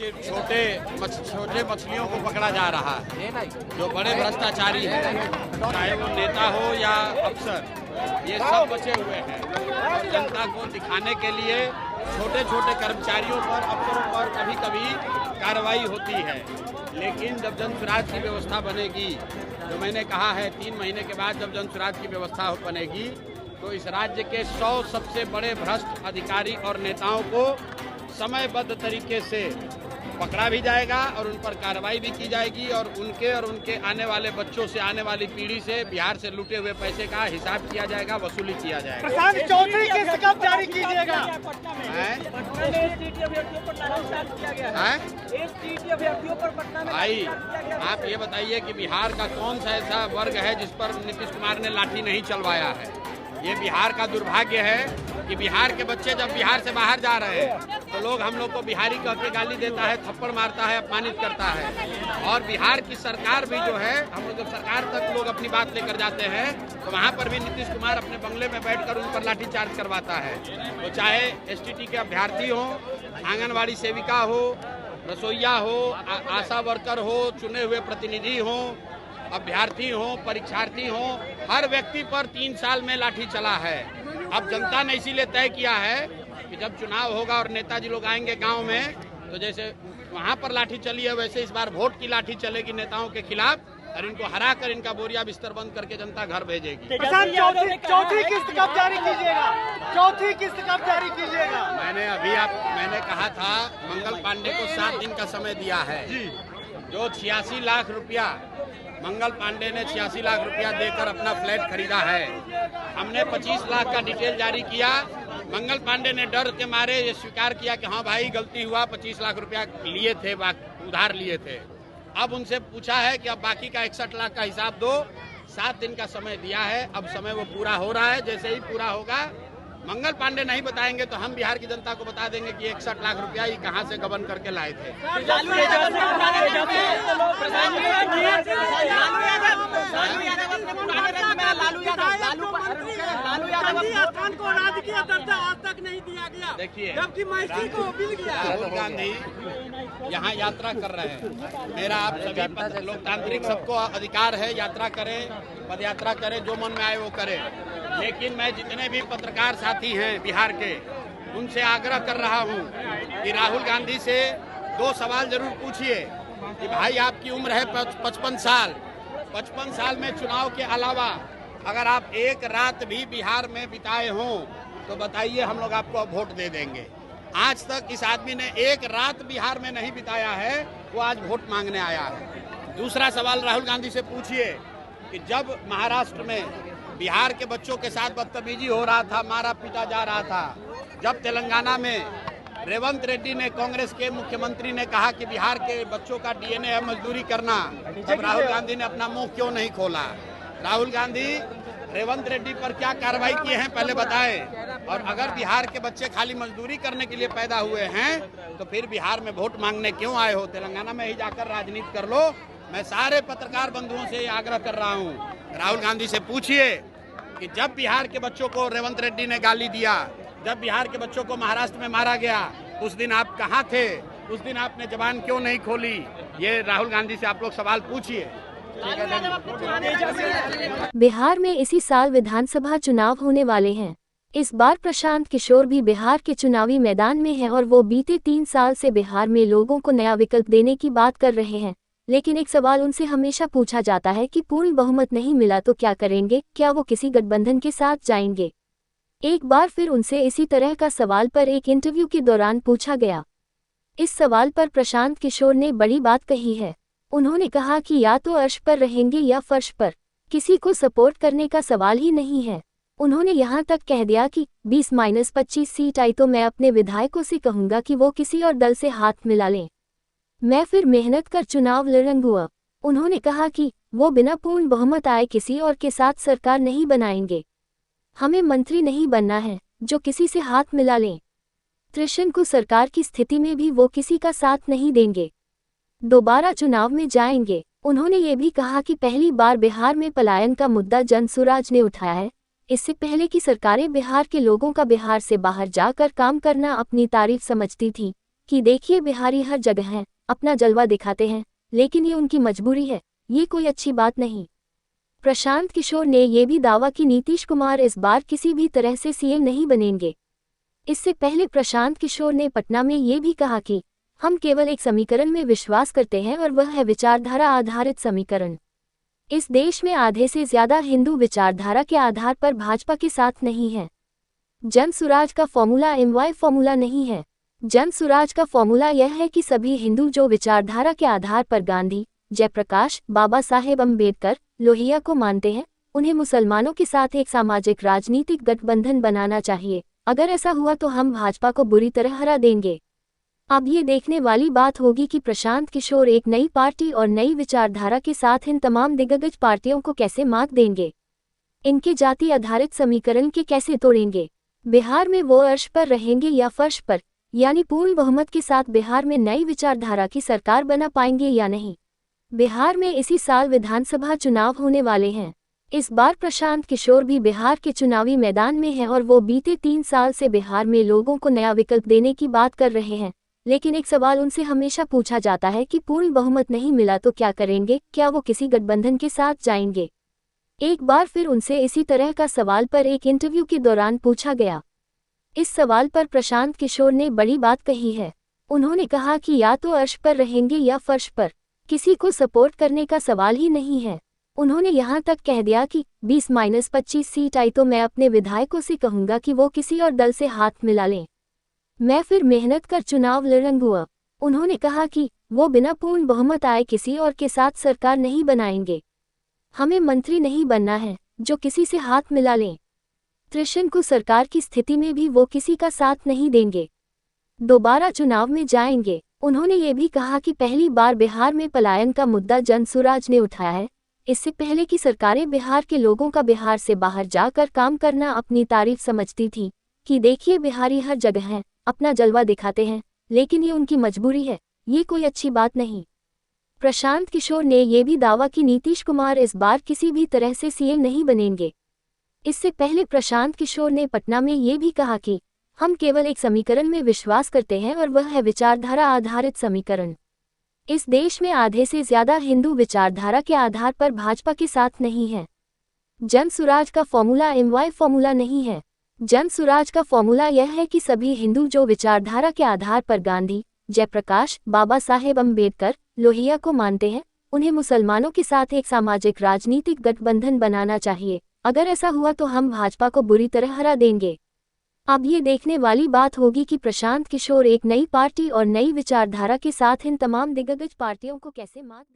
सिर्फ छोटे मछलियों को पकड़ा जा रहा है। जो बड़े भ्रष्टाचारी हैं, चाहे वो नेता हो या अफसर, ये सब बचे हुए हैं। और जनता को दिखाने के लिए छोटे छोटे कर्मचारियों पर, अफसरों पर कभी कभी कार्रवाई होती है। लेकिन जब जन स्वराज की व्यवस्था बनेगी, जो मैंने कहा है 3 महीने के बाद जब जन स्वराज की व्यवस्था बनेगी, तो इस राज्य के 100 सबसे बड़े भ्रष्ट अधिकारी और नेताओं को समयबद्ध तरीके से पकड़ा भी जाएगा और उन पर कार्रवाई भी की जाएगी और उनके आने वाले बच्चों से, आने वाली पीढ़ी से बिहार से लूटे हुए पैसे का हिसाब किया जाएगा, वसूली किया जाएगा। प्रशांत चौधरी किस्त कब जारी कीजिएगा? भाई आप ये बताइए कि बिहार का कौन सा ऐसा वर्ग है जिस पर नीतीश कुमार ने लाठी नहीं चलवाया है? ये बिहार का दुर्भाग्य है कि बिहार के बच्चे जब बिहार से बाहर जा रहे हैं तो लोग हम लोग को बिहारी कह के गाली देता है, थप्पड़ मारता है, अपमानित करता है। और बिहार की सरकार भी जो है, हम लोग जब सरकार तक लोग अपनी बात लेकर जाते हैं तो वहाँ पर भी नीतीश कुमार अपने बंगले में बैठकर उन पर लाठीचार्ज करवाता है। तो चाहे एसटीटी के अभ्यर्थी हो, आंगनबाड़ी सेविका हो, रसोईया हो, आशा वर्कर हो, चुने हुए प्रतिनिधि हो, अभ्यर्थी हो, परीक्षार्थी हो, हर व्यक्ति पर 3 साल में लाठी चला है। अब जनता ने इसीलिए तय किया है कि जब चुनाव होगा और नेताजी लोग आएंगे गांव में, तो जैसे वहां पर लाठी चली है वैसे इस बार वोट की लाठी चलेगी नेताओं के खिलाफ और इनको हरा कर इनका बोरिया बिस्तर बंद करके जनता घर भेजेगी। चौथी किस्त कब जारी कीजिएगा? चौथी किस्त कब जारी कीजिएगा? मैंने कहा था मंगल पांडे को 7 दिन का समय दिया है। जो 86 लाख रुपया मंगल पांडे ने 86 लाख रुपया देकर अपना फ्लैट खरीदा है। हमने 25 लाख का डिटेल जारी किया। मंगल पांडे ने डर के मारे ये स्वीकार किया कि हाँ भाई गलती हुआ, 25 लाख रुपया लिए थे, उधार लिए थे। अब उनसे पूछा है कि अब बाकी का 61 लाख का हिसाब दो। 7 दिन का समय दिया है, अब समय वो पूरा हो रहा है। जैसे ही पूरा होगा, मंगल पांडे नहीं बताएंगे तो हम बिहार की जनता को बता देंगे कि 61 लाख रुपया ये कहां से गबन करके लाए थे। देखिए, राहुल गांधी यहाँ यात्रा कर रहे हैं। मेरा आप सभी लोकतांत्रिक सबको अधिकार है, यात्रा करें, पद यात्रा करें, जो मन में आए वो करें। लेकिन मैं जितने भी पत्रकार साथी हैं बिहार के, उनसे आग्रह कर रहा हूं कि राहुल गांधी से 2 सवाल जरूर पूछिए कि भाई आपकी उम्र है 55 साल। 55 साल में चुनाव के अलावा अगर आप एक रात भी बिहार में बिताए हों तो बताइए, हम लोग आपको अब वोट दे देंगे। आज तक इस आदमी ने एक रात बिहार में नहीं बिताया है, वो आज वोट मांगने आया है। दूसरा सवाल राहुल गांधी से पूछिए कि जब महाराष्ट्र में बिहार के बच्चों के साथ बदतमीजी हो रहा था, मारा पीटा जा रहा था, जब तेलंगाना में रेवंत रेड्डी ने, कांग्रेस के मुख्यमंत्री ने कहा कि बिहार के बच्चों का डीएनए है मजदूरी करना, तब राहुल गांधी ने अपना मुंह क्यों नहीं खोला? राहुल गांधी रेवंत रेड्डी पर क्या कार्रवाई किए हैं पहले बताएं। और अगर बिहार के बच्चे खाली मजदूरी करने के लिए पैदा हुए हैं तो फिर बिहार में वोट मांगने क्यों आए हो? तेलंगाना में ही जाकर राजनीति कर लो। मैं सारे पत्रकार बंधुओं से आग्रह कर रहा हूँ, राहुल गांधी से पूछिए कि जब बिहार के बच्चों को रेवंत रेड्डी ने गाली दिया, जब बिहार के बच्चों को महाराष्ट्र में मारा गया, उस दिन आप कहाँ थे? उस दिन आपने जबान क्यों नहीं खोली? ये राहुल गांधी से आप लोग सवाल पूछिए। बिहार में इसी साल विधानसभा चुनाव होने वाले हैं। इस बार प्रशांत किशोर भी बिहार के चुनावी मैदान में हैं और वो बीते 3 साल से बिहार में लोगों को नया विकल्प देने की बात कर रहे हैं। लेकिन एक सवाल उनसे हमेशा पूछा जाता है कि पूर्ण बहुमत नहीं मिला तो क्या करेंगे, क्या वो किसी गठबंधन के साथ जाएंगे? एक बार फिर उनसे इसी तरह का सवाल पर एक इंटरव्यू के दौरान पूछा गया। इस सवाल पर प्रशांत किशोर ने बड़ी बात कही है। उन्होंने कहा कि या तो अर्श पर रहेंगे या फर्श पर, किसी को सपोर्ट करने का सवाल ही नहीं है। उन्होंने यहाँ तक कह दिया कि 20-25 सीट आई तो मैं अपने विधायकों से कहूँगा कि वो किसी और दल से हाथ मिला लें, मैं फिर मेहनत कर चुनाव लड़ूंगा। उन्होंने कहा कि वो बिना पूर्ण बहुमत आए किसी और के साथ सरकार नहीं बनाएंगे। हमें मंत्री नहीं बनना है जो किसी से हाथ मिला लें। त्रिशन को सरकार की स्थिति में भी वो किसी का साथ नहीं देंगे, दोबारा चुनाव में जाएंगे। उन्होंने ये भी कहा कि पहली बार बिहार में पलायन का मुद्दा जन स्वराज ने उठाया है। इससे पहले की सरकारें बिहार के लोगों का बिहार से बाहर जाकर काम करना अपनी तारीफ समझती थीं, कि देखिए बिहारी हर जगह हैं, अपना जलवा दिखाते हैं, लेकिन ये उनकी मजबूरी है, ये कोई अच्छी बात नहीं। प्रशांत किशोर ने ये भी दावा कि नीतीश कुमार इस बार किसी भी तरह से सीएम नहीं बनेंगे। इससे पहले प्रशांत किशोर ने पटना में ये भी कहा कि हम केवल एक समीकरण में विश्वास करते हैं और वह है विचारधारा आधारित समीकरण। इस देश में आधे से ज्यादा हिंदू विचारधारा के आधार पर भाजपा के साथ नहीं है। जन सुराज का फॉर्मूला MY फॉर्मूला नहीं है। जन सुराज का फॉर्मूला यह है कि सभी हिंदू जो विचारधारा के आधार पर गांधी, जयप्रकाश, बाबा साहेब अम्बेडकर, लोहिया को मानते हैं, उन्हें मुसलमानों के साथ एक सामाजिक राजनीतिक गठबंधन बनाना चाहिए। अगर ऐसा हुआ तो हम भाजपा को बुरी तरह हरा देंगे। अब ये देखने वाली बात होगी कि प्रशांत किशोर एक नई पार्टी और नई विचारधारा के साथ इन तमाम दिग्गज पार्टियों को कैसे मात देंगे, इनके जाति आधारित समीकरण के कैसे तोड़ेंगे। बिहार में वो अर्श पर रहेंगे या फर्श पर, यानी पूर्ण बहुमत के साथ बिहार में नई विचारधारा की सरकार बना पाएंगे या नहीं। बिहार में इसी साल विधानसभा चुनाव होने वाले हैं। इस बार प्रशांत किशोर भी बिहार के चुनावी मैदान में हैं और वो बीते 3 साल से बिहार में लोगों को नया विकल्प देने की बात कर रहे हैं। लेकिन एक सवाल उनसे हमेशा पूछा जाता है कि पूर्ण बहुमत नहीं मिला तो क्या करेंगे, क्या वो किसी गठबंधन के साथ जाएंगे। एक बार फिर उनसे इसी तरह का सवाल पर एक इंटरव्यू के दौरान पूछा गया। इस सवाल पर प्रशांत किशोर ने बड़ी बात कही है। उन्होंने कहा कि या तो अर्श पर रहेंगे या फर्श पर, किसी को सपोर्ट करने का सवाल ही नहीं है। उन्होंने यहाँ तक कह दिया कि 20-25 सीट आई तो मैं अपने विधायकों से कहूंगा कि वो किसी और दल से हाथ मिला लें, मैं फिर मेहनत कर चुनाव लड़ूंगा। उन्होंने कहा कि वो बिना पूर्ण बहुमत आए किसी और के साथ सरकार नहीं बनाएंगे। हमें मंत्री नहीं बनना है जो किसी से हाथ मिला लें। त्रिशंकु को सरकार की स्थिति में भी वो किसी का साथ नहीं देंगे, दोबारा चुनाव में जाएंगे। उन्होंने ये भी कहा कि पहली बार बिहार में पलायन का मुद्दा जन सुराज ने उठाया है। इससे पहले की सरकारें बिहार के लोगों का बिहार से बाहर जाकर काम करना अपनी तारीफ समझती थी कि देखिए बिहारी हर जगह हैं, अपना जलवा दिखाते हैं, लेकिन ये उनकी मजबूरी है, ये कोई अच्छी बात नहीं। प्रशांत किशोर ने ये भी दावा कि नीतीश कुमार इस बार किसी भी तरह से सीएम नहीं बनेंगे। इससे पहले प्रशांत किशोर ने पटना में ये भी कहा कि हम केवल एक समीकरण में विश्वास करते हैं और वह है विचारधारा आधारित समीकरण। इस देश में आधे से ज्यादा हिंदू विचारधारा के आधार पर भाजपा के साथ नहीं है। जन सुराज का फॉर्मूला MY फॉर्मूला नहीं है। जन सुराज का फॉर्मूला यह है कि सभी हिंदू जो विचारधारा के आधार पर गांधी, जयप्रकाश, बाबा साहेब अम्बेडकर, लोहिया को मानते हैं, उन्हें मुसलमानों के साथ एक सामाजिक राजनीतिक गठबंधन बनाना चाहिए। अगर ऐसा हुआ तो हम भाजपा को बुरी तरह हरा देंगे। अब ये देखने वाली बात होगी कि प्रशांत किशोर एक नई पार्टी और नई विचारधारा के साथ इन तमाम दिग्गज पार्टियों को कैसे मात देंगे।